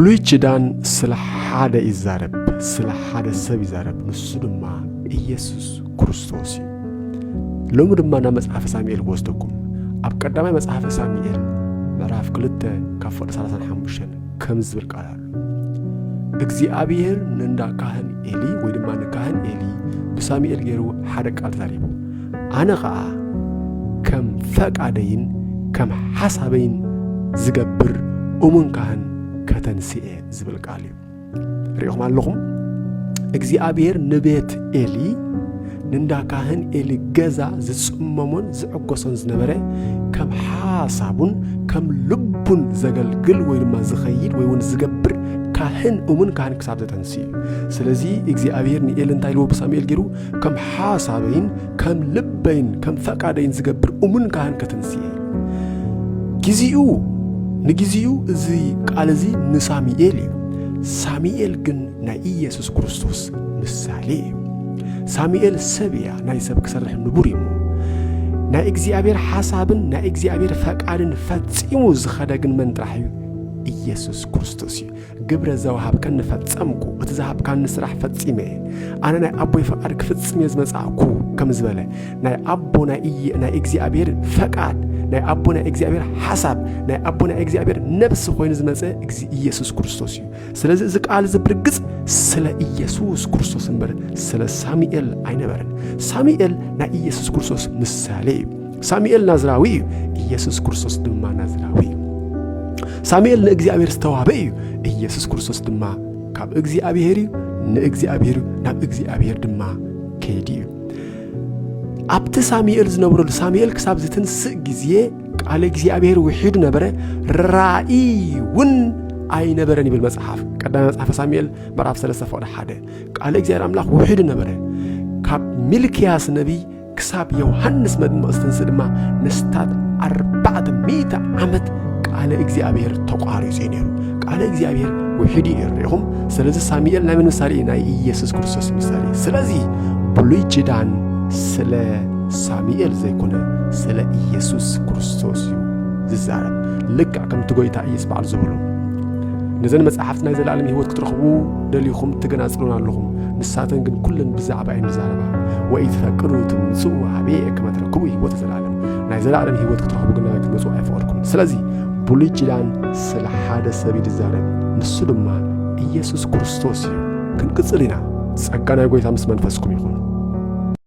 ብሉይ ኪዳን ስለ ሓደ ይዛረብ ስለ ሓደ ሰብ ይዛረብ ንሱ ድማ ኢየሱስ ክርስቶስ እዩ ሎሚ ድማ ና መጽሐፈ ሳሙኤል ወስደኩም ኣብ ቀዳማይ መጽሐፈ ሳሙኤል ምዕራፍ 2 ካፍል 35 ከም ዝብል ቃል ኣሎ እግዚአብሔር ንንዳ ካህን ኤሊ ወይ ድማ ንካህን ኤሊ ብሳሙኤል ገይሩ ሓደ ቃል ዛሪቡ ኣነ ኸዓ ከም ፈቃደይን ከም ሓሳበይን ዝገብር እሙን ካህን ከተንስኤ ዝብል ቃል እዩ ሪኦም ኣለኹም እግዚአብሔር ንቤት ኤሊ ንንዳ ካህን ኤሊ ገዛ ዝጽመሞን ዝዕጎሶን ዝነበረ ከም ሓሳቡን ከም ልቡን ዘገልግል ወይ ድማ ዝኸይድ ወይ እውን ዝገብር ካህን እሙን ካህን ክሳብ ዘተንስእ ስለዚ እግዚአብሔር ንኤሊ እንታይ ኢልዎ ብሳሙኤል ገይሩ ከም ሓሳበይን ከም ልበይን ከም ፈቃደይን ዝገብር እሙን ካህን ከተንስእ ግዚኡ ንግዚኡ እዚ ቃል እዚ ንሳሙኤል እዩ ሳሙኤል ግን ናይ ኢየሱስ ክርስቶስ ምሳሌ እዩ ሳሙኤል ሰብያ ናይ ሰብ ክሰርሕ ንቡር እዩ ናይ እግዚአብሔር ሓሳብን ናይ እግዚአብሔር ፈቃድን ፈጺሙ ዝኸደግን መንጥራሕ እዩ ኢየሱስ ክርስቶስ እዩ ግብረ ዘውሃብ ከንፈጸምኩ እቲ ዝሃብካ ንስራሕ ፈጺመ ኣነ ናይ ኣቦይ ፈቃድ ክፍጽም ዝመጻእኩ ከም ዝበለ ናይ ኣቦ ናይ እግዚአብሔር ፈቃድ ናይ ኣቦ ናይ እግዚአብሔር ሓሳብ ናይ ኣቦ ናይ እግዚአብሔር ነብስ ኮይኑ ዝመጸ ኢየሱስ ክርስቶስ እዩ ስለዚ እዚ ቃል ዝብርግጽ ስለ ኢየሱስ ክርስቶስ እምበር ስለ ሳሙኤል ኣይነበረን ሳሙኤል ናይ ኢየሱስ ክርስቶስ ምሳሌ እዩ ሳሙኤል ናዝራዊ እዩ ኢየሱስ ክርስቶስ ድማ ናዝራዊ እዩ ሳሙኤል ንእግዚአብሔር ዝተዋህበ እዩ ኢየሱስ ክርስቶስ ድማ ካብ እግዚአብሔር እዩ ንእግዚአብሔር ናብ እግዚአብሔር ድማ ከይዲ እዩ ኣብቲ ሳሙኤል ዝነበረሉ ሳሙኤል ክሳብ ዝትንስእ ግዜ ቃል እግዚአብሔር ውሒድ ነበረ ራእይውን ኣይነበረን ይብል መጽሓፍ ቀዳማይ መጽሐፈ ሳሙኤል ምዕራፍ 3:1 ቃል እግዚአብሔር ኣምላኽ ውሒድ ነበረ ካብ ሚልክያስ ነቢይ ክሳብ ዮሐንስ መጥምቅ ድማ ንስታት 400 ዓመት ቃል እግዚአብሔር ተቋሪጹ ነይሩ ቃል እግዚአብሔር ውሒድ ይርኢኹም ስለዚ ሳሙኤል ናይ ምን ምሳሌ ናይ ኢየሱስ ክርስቶስ ምሳሌ ስለዚ ብሉይ ኪዳን ስለ ሳሙኤል ዘይኮነ ስለ ኢየሱስ ክርስቶስ እዩ ዝዛረብ ልክዕ ከምቲ ጎይታ ኢየሱስ በዓል ዝብሉ ነዘን መጽሓፍት ናይ ዘለዓለም ህይወት ክትረኽቡ ደሊኹም ትገናጽሉን ኣለኹም ንሳተን ግን ኩለን ብዛዕባ እየን ዝዛረባ ወይ ተፈቅዱ ትምጽኡ ሃበየ ከመ ትረክቡ ህይወት ዘለዓለም ናይ ዘለዓለም ህይወት ክትረኽቡ ግን ክትመጽኡ ኣይፈቅድኩም ስለዚ ብሉይ ኪዳን ስለ ሓደ ሰብ ይዛረብ ንሱ ድማ ኢየሱስ ክርስቶስ እዩ ክንቅጽል ኢና ጸጋ ናይ ጎይታ ምስ መንፈስኩም ይኹን